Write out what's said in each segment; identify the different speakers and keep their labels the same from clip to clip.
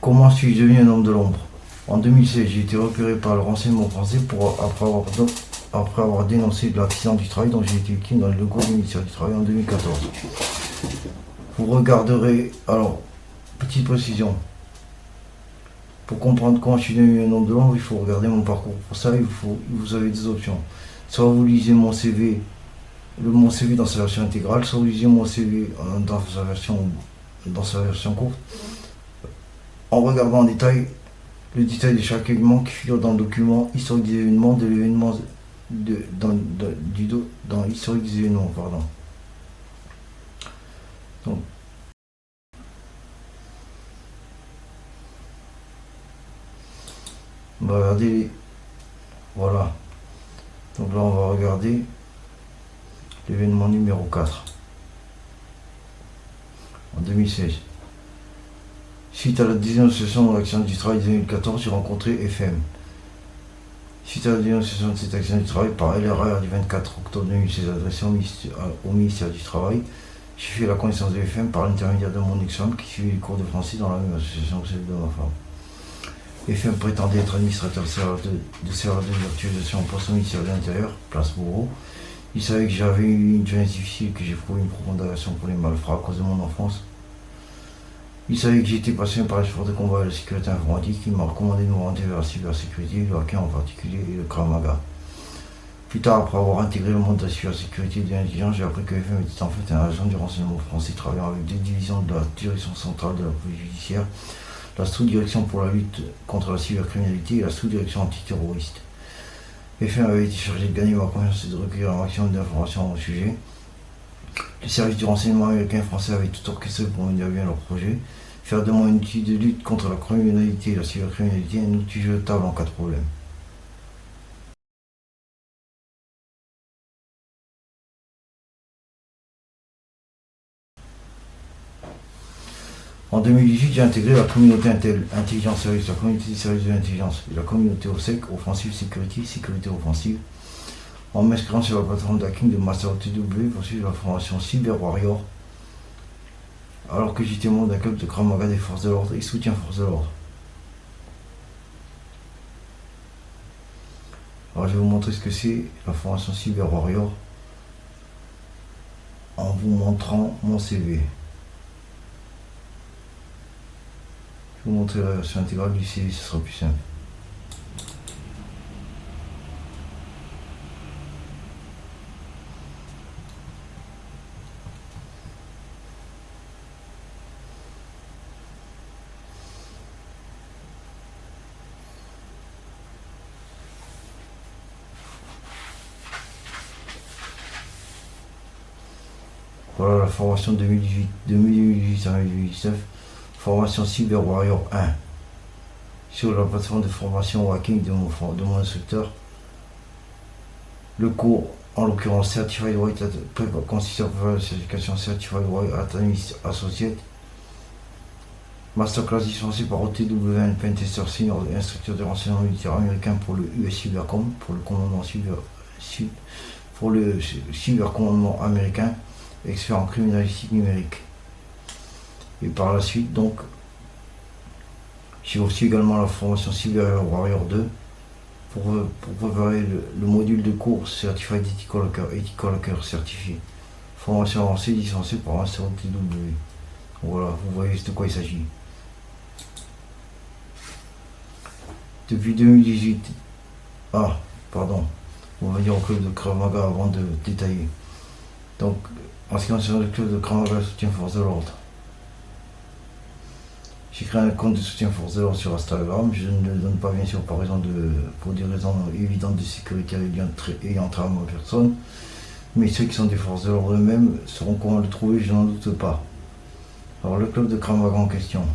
Speaker 1: Comment suis-je devenu un homme de l'ombre? En 2016, j'ai été repéré par le renseignement français après avoir dénoncé l'accident du travail dont j'ai été victime dans le locaux du ministère du Travail en 2014. Vous regarderez, alors, petite précision, pour comprendre comment je suis devenu un homme de l'ombre, il faut regarder mon parcours. Pour ça, vous avez des options. Soit vous lisez mon CV, mon CV dans sa version intégrale, soit vous lisez mon CV dans sa version courte, en regardant en détail le détail de chaque élément qui figure dans le document historique des événements, dans l'historique des événements, pardon. Donc, on va regarder, voilà. Donc là, on va regarder l'événement numéro 4 en 2016. Suite à la dénonciation de l'accident du travail de 2014, j'ai rencontré FM. Suite à la dénonciation de cet accident du travail par LRR du 24 octobre 2016 adressé au ministère du Travail, j'ai fait la connaissance de FM par l'intermédiaire de mon ex-femme qui suivait les cours de français dans la même association que celle de ma femme. FM prétendait être administrateur de serveur de virtualisation en poste au ministère de l'Intérieur, place Bourreau. Il savait que j'avais eu une jeunesse difficile, que j'ai prouvé une profonde aversion pour les malfrats à cause de mon enfance. Il savait que j'étais passionné par les sports de combat et la sécurité informatique. Il m'a recommandé de m'orienter vers la cybersécurité, le hacking en particulier et le Krav Maga. Plus tard, après avoir intégré le monde de la cybersécurité et de l'intelligence, j'ai appris que FM était en fait un agent du renseignement français travaillant avec des divisions de la direction centrale de la police judiciaire, la sous-direction pour la lutte contre la cybercriminalité et la sous-direction antiterroriste. FM avait été chargé de gagner ma confiance et de recueillir un maximum d'informations au sujet. Les services du renseignement américain et français avaient tout orchestré pour mener à bien leur projet, faire de moi un outil de lutte contre la criminalité et la cybercriminalité, un outil jetable en cas de problème. En 2018, j'ai intégré la communauté Intelligence Service, la communauté des services de l'intelligence, et la communauté OSSEC, Offensive Security, sécurité offensive, en m'inscrivant sur la plateforme d'hacking de MasterTW pour suivre la formation Cyber Warrior, alors que j'étais membre d'un club de Krav Maga des forces de l'ordre et soutien forces de l'ordre. Alors je vais vous montrer ce que c'est la formation Cyber Warrior en vous montrant mon CV. Je vais vous montrer la version intégrale du CV, ce sera plus simple. Voilà la formation 2018 à 2019, formation Cyber Warrior 1, sur la plateforme de formation au hacking de mon instructeur. Le cours, en l'occurrence Certified White, consiste à préparer la certification Certified White Analyst Associate. Masterclass dispensé par OTWN Pentester Senior, instructeur de renseignement militaire américain pour le US Cybercom, pour le cybercommandement américain, expert en criminalistique numérique. Et par la suite, donc, j'ai aussi également la formation Cyber Warrior 2 pour préparer le module de cours Certified Ethical Hacker certifié. Formation avancée dispensée par un COTW. Voilà, vous voyez de quoi il s'agit. Depuis 2018, on va dire au club de Krav Maga avant de détailler. Donc, en ce qui concerne le club de Krav Maga soutien force de l'ordre, j'ai créé un compte de soutien force de l'ordre sur Instagram. Je ne le donne pas bien sûr pour des raisons évidentes de sécurité ayant trait à ma personne. Mais ceux qui sont des forces de l'ordre eux-mêmes sauront comment le trouver, je n'en doute pas. Alors le club de Krav Maga en question.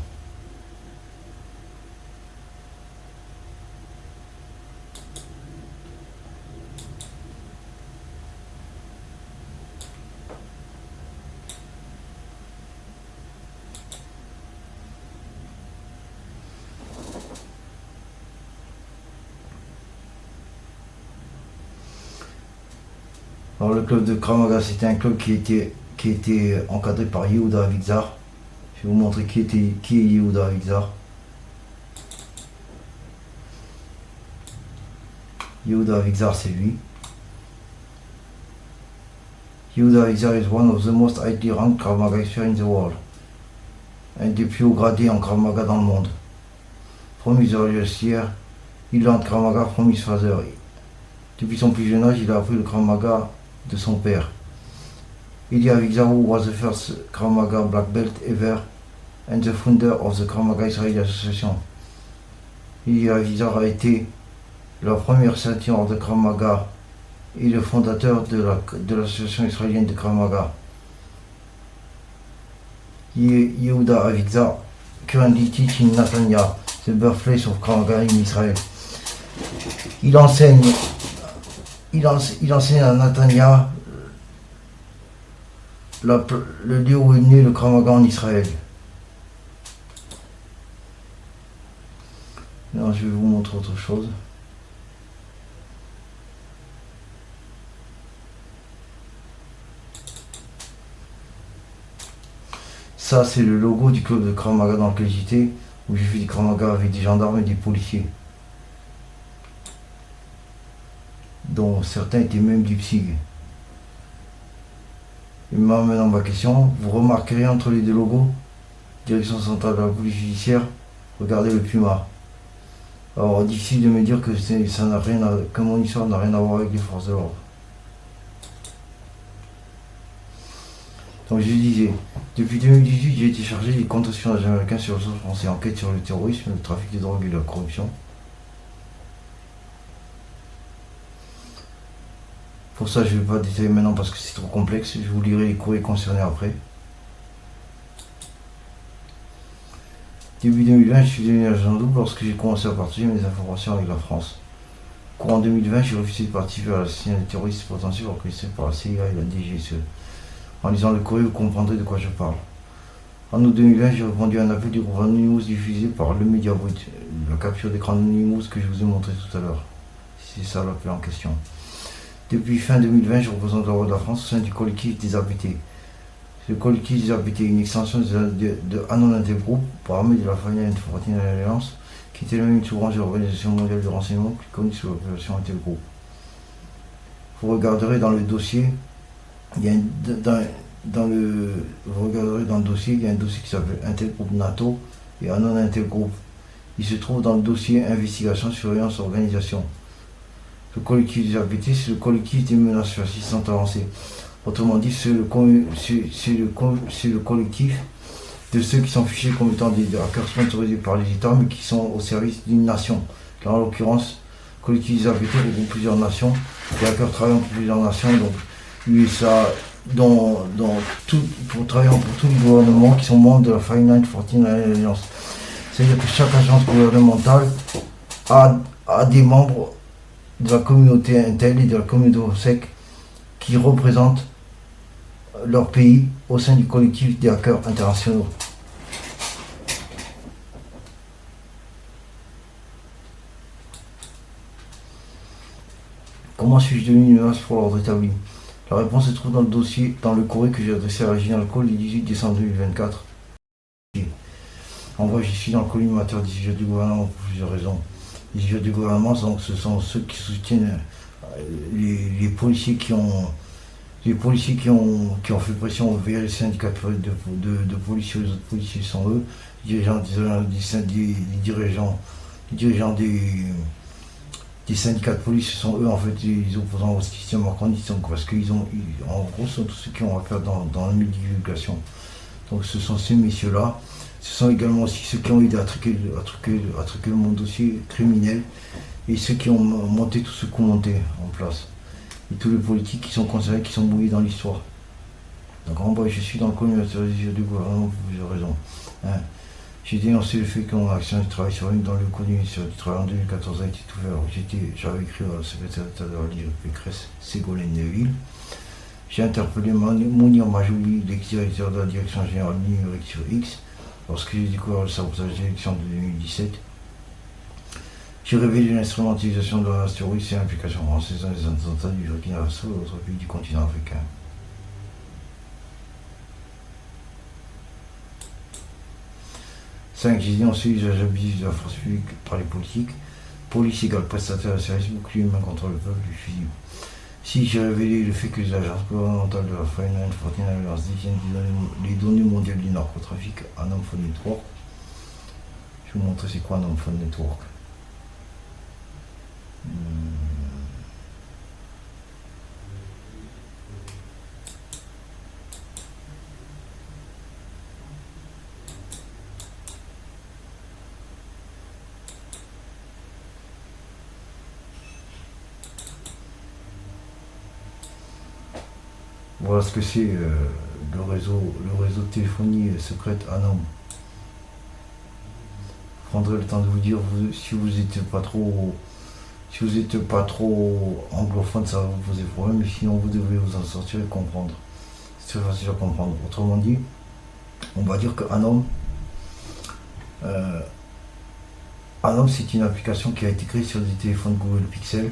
Speaker 1: Alors le club de Krav Maga, c'était un club qui était encadré par Yehuda Avigdor. Je vais vous montrer qui est Yehuda Avigdor. Yehuda Avigdor, c'est lui. Yehuda Avigdor is one of the most highly ranked Krav Maga experts in the world. Un des plus hauts gradés en Krav Maga dans le monde. From his earliest year, il learned Krav Maga from his father. Depuis son plus jeune âge, il a appris le Krav Maga de son père. Yehuda Avigdor was the first Krav Maga black belt ever and the founder of the Krav Maga Israeli Association. Yehuda Avigdor a été la première ceinture de Krav Maga et le fondateur de l'association israélienne de Krav Maga. Yehuda Avigdor currently teach in Netanya, the birthplace of Krav Maga in Israel. Il enseigne à Netanya, le lieu où est né le Krav Maga en Israël. Alors, je vais vous montrer autre chose. Ça, c'est le logo du club de Krav Maga dans lequel j'étais, où j'ai fait du Krav Maga avec des gendarmes et des policiers, dont certains étaient même du PSIG. Et maintenant, ma question, vous remarquerez entre les deux logos, Direction centrale de la police judiciaire, regardez le puma. Alors, difficile de me dire que que mon histoire n'a rien à voir avec les forces de l'ordre. Donc je disais, depuis 2018, j'ai été chargé des comptes espionnage américains sur le sol français, enquête sur le terrorisme, le trafic de drogue et la corruption. Pour ça, je ne vais pas détailler maintenant parce que c'est trop complexe, je vous lirai les courriers concernés après. Début 2020, je suis devenu agent double lorsque j'ai commencé à partager mes informations avec la France. Courant 2020, j'ai refusé de participer à l'assassinat de terroristes potentiels orchestrés par la CIA et la DGSE. En lisant le courrier, vous comprendrez de quoi je parle. En août 2020, j'ai répondu à un appel du groupe Anonymous diffusé par le Média Brut, la capture d'écran Anonymous que je vous ai montré tout à l'heure. C'est ça l'appel en question. Depuis fin 2020, je représente le roi de la France au sein du collectif des APT. Le collectif des APT est une extension de Anon Group, armée de la Finance and Alliance, qui était même une sous-branche de l'Organisation mondiale de renseignement, plus connue sous l'appellation Intel Group. Vous regarderez dans le dossier, vous regarderez dans le dossier, il y a un dossier qui s'appelle Intel Group NATO et Anon Intel Group. Il se trouve dans le dossier Investigation, Surveillance, Organisation. Le collectif des APT, c'est le collectif des menaces fascistes avancées. Autrement dit, c'est le collectif de ceux qui sont fichés comme étant des hackers sponsorisés par les États, mais qui sont au service d'une nation. Là, en l'occurrence, le collectif des APT regroupe plusieurs nations. Les hackers travaillent pour plusieurs nations, donc USA, pour travailler pour tous les gouvernements qui sont membres de la Finance and Alliance. C'est-à-dire que chaque agence gouvernementale a des membres de la communauté Intel et de la communauté OPSEC qui représentent leur pays au sein du collectif des hackers internationaux. Comment suis-je devenu une menace pour l'ordre établi? La réponse se trouve dans le dossier, dans le courrier que j'ai adressé à Régine Alcool le 18 décembre 2024. En vrai, je suis dans le collimateur des sujets du gouvernement pour plusieurs raisons. Les sujets du gouvernement, donc, ce sont ceux qui soutiennent les policiers qui ont fait pression vers les syndicats de policiers. Les autres policiers sont eux. Les dirigeants des syndicats de police, ce sont eux en fait les opposants au système macroniste, parce qu'ils ont, en gros, ce sont tous ceux qui ont affaire dans la multivulgation. Donc ce sont ces messieurs-là. Ce sont également aussi ceux qui ont aidé à truquer mon dossier criminel et ceux qui ont monté tout ce qu'on montait en place. Et tous les politiques qui sont concernés, qui sont mouillés dans l'histoire. Donc en vrai, je suis dans le communautaire du gouvernement pour plusieurs raisons. J'ai dénoncé le fait que mon action du travail sur une dans le code du ministère du Travail en 2014 a été tout fait. Alors j'avais écrit à la secrétaire d'État de la Ligue Pécresse, Ségolène Neville. J'ai interpellé Mounir Majouli, l'ex-directeur de la Direction Générale Numérique sur X, lorsque j'ai découvert le sabotage de l'élection de 2017. J'ai révélé l'instrumentalisation de la menace terroriste et l'implication française dans les attentats du Burkina Faso et d'autres pays du continent africain. J'ai dénoncé l'usage abusif de la force publique par les politiques. Police égale prestataire de service, bouclier humain contre le peuple, du fusil. Si j'ai révélé le fait que les agences gouvernementales de la Finance Fortnite Alliance détiennent les données mondiales du narcotrafic, un homme phone network. Je vais vous montrer c'est quoi un homme phone network. Voilà ce que c'est le réseau de téléphonie secrète ANOM. Je prendrai le temps de vous dire si vous n'êtes pas trop anglophone, ça va vous poser problème, mais sinon vous devez vous en sortir et comprendre. C'est très facile à comprendre. Autrement dit, on va dire que ANOM, c'est une application qui a été créée sur des téléphones Google Pixel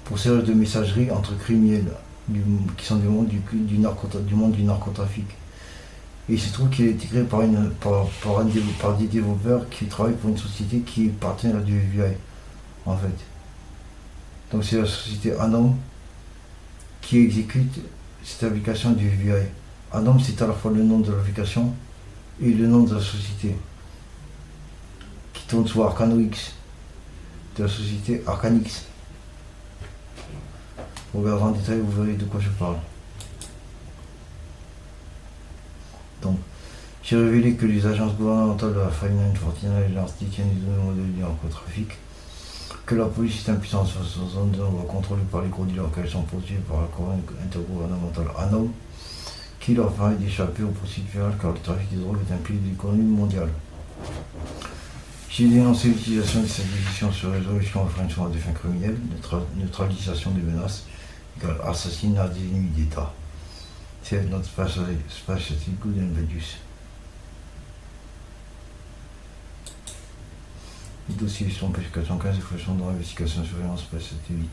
Speaker 1: pour servir de messagerie entre criminels qui sont du monde du narcotrafic. Et il se trouve qu'il a été créé par des développeurs qui travaillent pour une société qui est partenaire du FBI, en fait. Donc c'est la société ANOM qui exécute cette application du FBI. ANOM, c'est à la fois le nom de l'application et le nom de la société, qui tourne sous Arcanox, de la société Arcanix. Vous regarderez en détail, vous verrez de quoi je parle. Donc, j'ai révélé que les agences gouvernementales de la Finance Fortnite Alliance détiennent les données mondiales du narcotrafic, que la police est impuissante sur cette zone de zone contrôlée par les gros dealers qu'elles sont poursuivies par la Cour intergouvernementale ANOM, qui leur permet d'échapper aux poursuites pénales car le trafic de drogue est un pilier de l'économie mondiale. J'ai dénoncé l'utilisation de cette décision sur les réseaux échelons infraction à des fins criminelles, neutralisation des menaces, égale assassinat des ennemis d'État. C'est notre special good and values. Les dossiers sont pêche 415 et flexion de l'investigation surveillance PST 8.